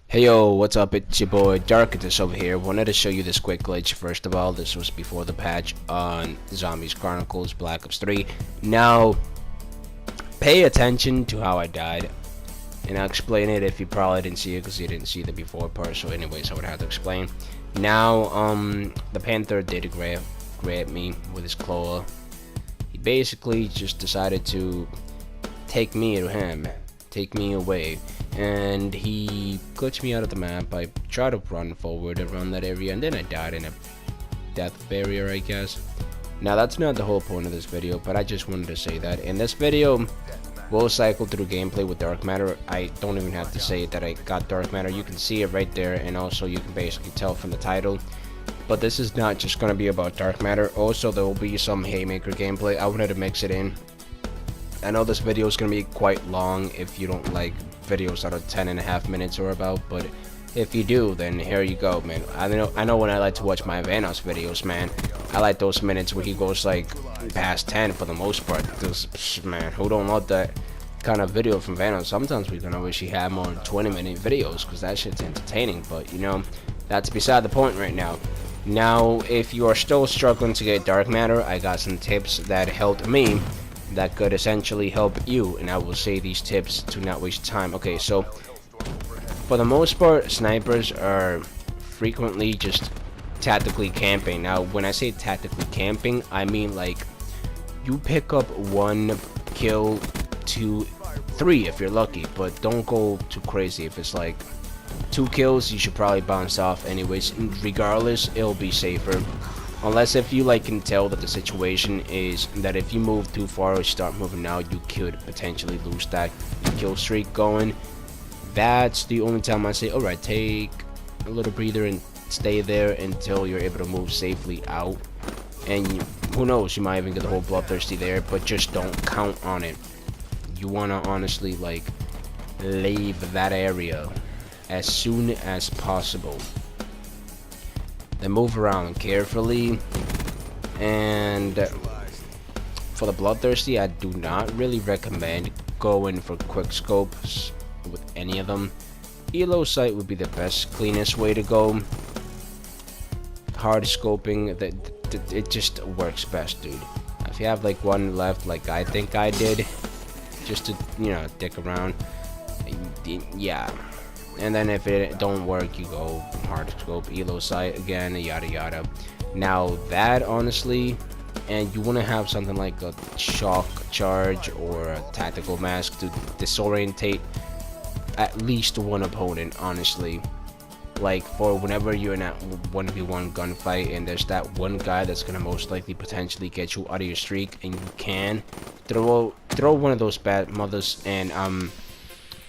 Hey yo, what's up? It's your boy Darkatous over here. Wanted to show you this quick glitch. First of all, this was before the patch on Zombies Chronicles Black Ops 3. Now, pay attention to how I died. And I'll explain it if you probably didn't see it because you didn't see the before part. So anyways, I would have to explain. Now, the Panther did grab me with his claw. He basically just decided to take me to him. Take me away, and he glitched me out of the map. I tried to run forward around that area, and then I died in a death barrier, I guess. Now that's not the whole point of this video, but I just wanted to say that in this video we'll cycle through gameplay with dark matter. I don't even have to say that I got dark matter. You can see it right there, and also you can basically tell from the title. But this is not just going to be about dark matter. Also, there will be some haymaker gameplay. I wanted to mix it in. I know this video is going to be quite long if you don't like videos that are 10.5 minutes or about, but if you do, then here you go, man. I know when I like to watch my Vanos videos, man, I like those minutes where he goes like past 10 for the most part, because, man, who don't love that kind of video from Vanos? Sometimes we're going to wish he had more 20-minute videos, because that shit's entertaining, but, you know, that's beside the point right now. Now, if you are still struggling to get dark matter, I got some tips that helped me that could essentially help you, and I will say these tips to not waste time. Okay, so for the most part, snipers are frequently just tactically camping. Now when I say tactically camping, I mean like you pick up 1 kill, 2, 3 if you're lucky, but don't go too crazy. If it's like 2 kills, you should probably bounce off anyways. Regardless, it'll be safer. Unless if you like can tell that the situation is that if you move too far or start moving now, you could potentially lose that kill streak going. That's the only time I say, alright, take a little breather and stay there until you're able to move safely out. And who knows, you might even get the whole bloodthirsty there, but just don't count on it. You want to honestly like leave that area as soon as possible. Then move around carefully, and for the bloodthirsty, I do not really recommend going for quick scopes with any of them. Elo sight would be the best, cleanest way to go. Hard scoping, it just works best, dude. If you have like 1 left, like I think I did, just to, you know, dick around, yeah. And then if it don't work, you go hard scope, elo sight again, yada yada. Now that honestly, and you want to have something like a shock charge or a tactical mask to disorientate at least 1 opponent, honestly. Like for whenever you're in that 1v1 gunfight and there's that 1 guy that's gonna most likely potentially get you out of your streak, and you can throw 1 of those bad mothers, and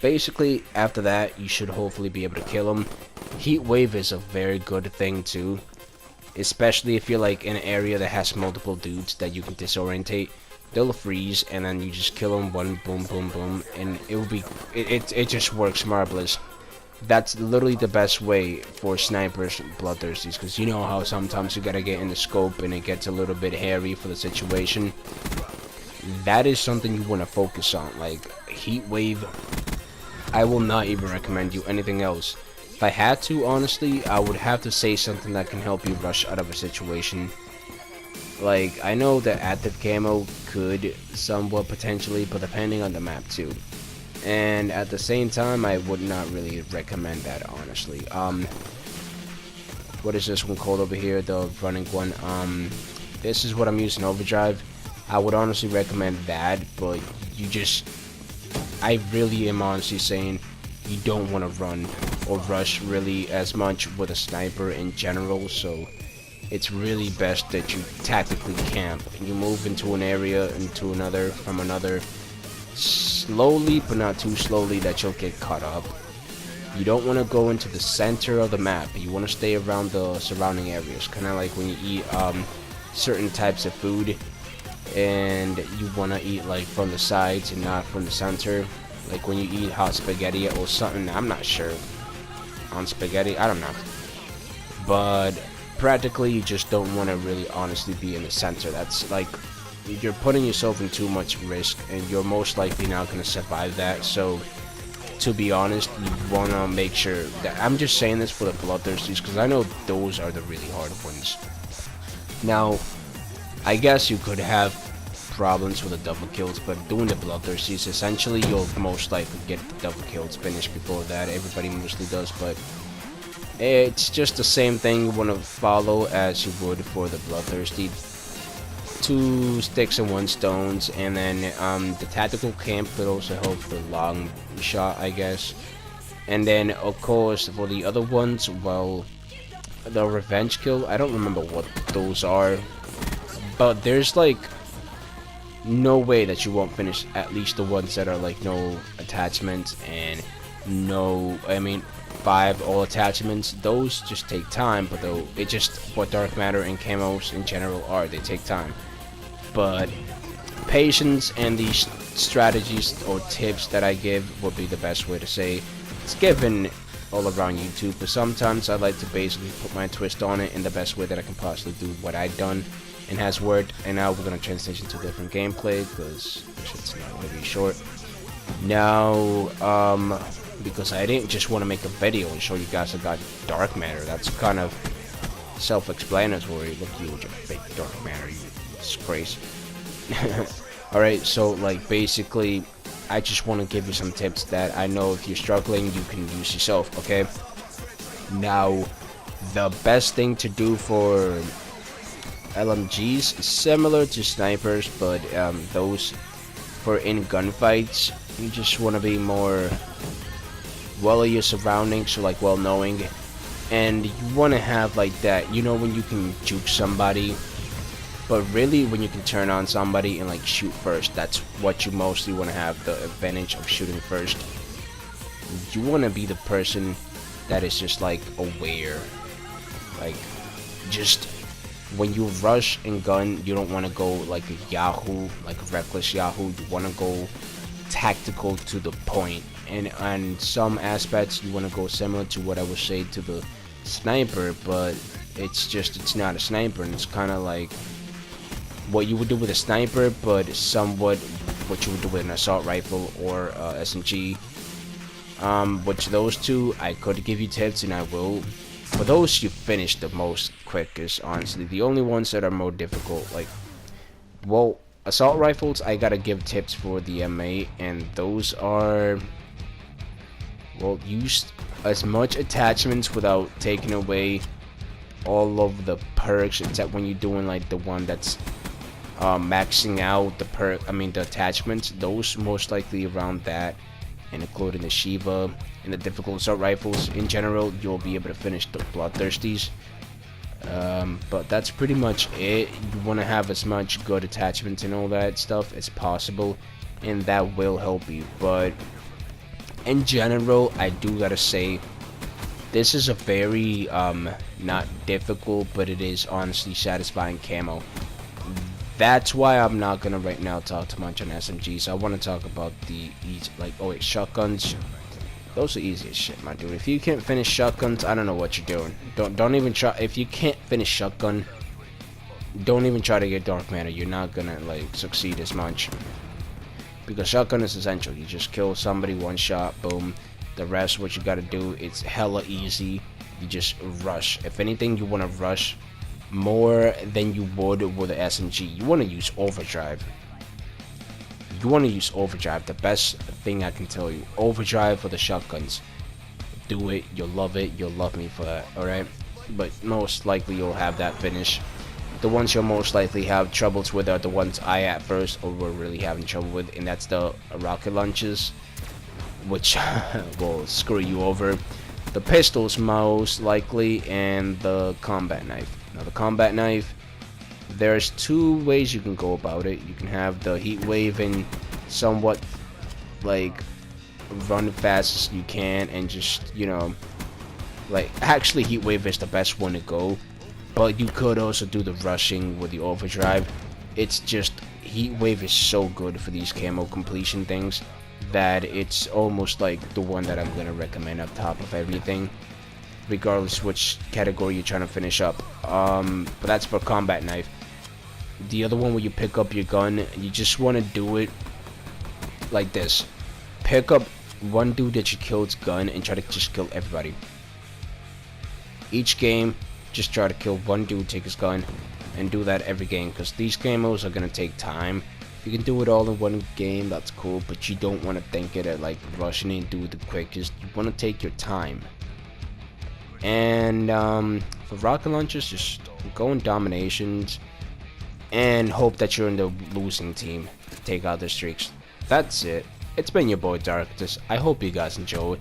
basically after that you should hopefully be able to kill him. Heat wave is a very good thing too, especially if you're like in an area that has multiple dudes that you can disorientate. They'll freeze and then you just kill them, 1 boom boom boom, and it will be it just works marvelous. That's literally the best way for snipers bloodthirsties, because you know how sometimes you gotta get in the scope and it gets a little bit hairy for the situation. That is something you want to focus on, like heat wave. I will not even recommend you anything else. If I had to, honestly, I would have to say something that can help you rush out of a situation. Like, I know that active camo could somewhat potentially, but depending on the map too. And at the same time, I would not really recommend that, honestly. What is this one called over here, the running one? This is what I'm using, overdrive. I would honestly recommend that, but you just, I really am honestly saying you don't want to run or rush really as much with a sniper in general, so it's really best that you tactically camp and you move into an area, into another, from another, slowly but not too slowly that you'll get caught up. You don't want to go into the center of the map. You want to stay around the surrounding areas, kind of like when you eat certain types of food, and you want to eat like from the sides and not from the center, like when you eat hot spaghetti or something. I'm not sure on spaghetti, I don't know, but practically you just don't want to really honestly be in the center. That's like you're putting yourself in too much risk, and you're most likely not going to survive that. So to be honest, you wanna make sure that I'm just saying this for the bloodthirsties because I know those are the really hard ones. Now, I guess you could have problems with the double kills, but doing the bloodthirsties, essentially you'll most likely get the double kills finished before that. Everybody mostly does, but it's just the same thing you want to follow as you would for the bloodthirsty. 2 sticks and 1 stones, and then the tactical camp could also help the long shot, I guess. And then of course for the other ones, well, the revenge kill, I don't remember what those are, but there's like no way that you won't finish at least the ones that are like no attachments and no, I mean 5 all attachments. Those just take time, but though it just what dark matter and camos in general are, they take time. But patience and these strategies or tips that I give would be the best way to say. It's given all around YouTube, but sometimes I like to basically put my twist on it in the best way that I can possibly do what I've done and has worked. And now we're gonna transition to different gameplay because it's not gonna be short. Now, because I didn't just want to make a video and show you guys I got dark matter. That's kind of self-explanatory. Look, you with your fake dark matter, you disgrace. Alright, so like basically I just want to give you some tips that I know if you're struggling you can use yourself, okay? Now, the best thing to do for LMGs is similar to snipers, but those for in gunfights, you just want to be more well of your surroundings, so like well knowing, and you want to have like that, you know, when you can juke somebody, but really when you can turn on somebody and like shoot first. That's what you mostly want to have, the advantage of shooting first. You want to be the person that is just like aware, like just when you rush and gun, you don't want to go like a Yahoo, like a reckless Yahoo. You want to go tactical to the point, and on some aspects you want to go similar to what I would say to the sniper, but it's not a sniper, and it's kind of like what you would do with a sniper, but somewhat what you would do with an assault rifle or SMG. Which those two I could give you tips, and I will. For those you finish the most quickest, honestly. The only ones that are more difficult, like, well, assault rifles, I gotta give tips for the M8, and those are, well, use as much attachments without taking away all of the perks, except when you're doing like the one that's maxing out the the attachments. Those most likely around that, and including the Shiva and the difficult assault rifles in general, you'll be able to finish the bloodthirsties. But that's pretty much it. You want to have as much good attachments and all that stuff as possible, and that will help you. But in general, I do gotta say, this is a very not difficult, but it is honestly satisfying camo. That's why I'm not gonna right now talk too much on SMGs. I want to talk about the shotguns. Those are easy as shit, my dude. If you can't finish shotguns, I don't know what you're doing. Don't even try. If you can't finish shotgun, don't even try to get dark matter. You're not gonna like succeed as much, because shotgun is essential. You just kill somebody, one shot, boom. The rest, what you gotta do, it's hella easy. You just rush. If anything, you want to rush more than you would with an SMG. You want to use overdrive. You want to use overdrive. The best thing I can tell you, overdrive for the shotguns. Do it. You'll love it. You'll love me for that. All right. But most likely you'll have that finish. The ones you'll most likely have troubles with are the ones I at first were really having trouble with, and that's the rocket launches, which will screw you over. The pistols most likely, and the combat knife. Now the combat knife, there's 2 ways you can go about it. You can have the heat wave and somewhat like run fast as you can, and just, you know, like, actually heat wave is the best one to go, but you could also do the rushing with the overdrive. It's just, heat wave is so good for these camo completion things that it's almost like the one that I'm gonna recommend up top of everything, regardless which category you're trying to finish up. But that's for combat knife. The other one, where you pick up your gun, you just want to do it like this. Pick up one dude that you kill's gun and try to just kill everybody. Each game, just try to kill one dude, take his gun, and do that every game, because these game modes are gonna take time. You can do it all in one game, that's cool, but you don't want to think it at like rushing and do it the quickest. You want to take your time. And for rocket launchers, just go in dominations and hope that you're in the losing team to take out their streaks. That's it. It's been your boy Darkatous. I hope you guys enjoyed.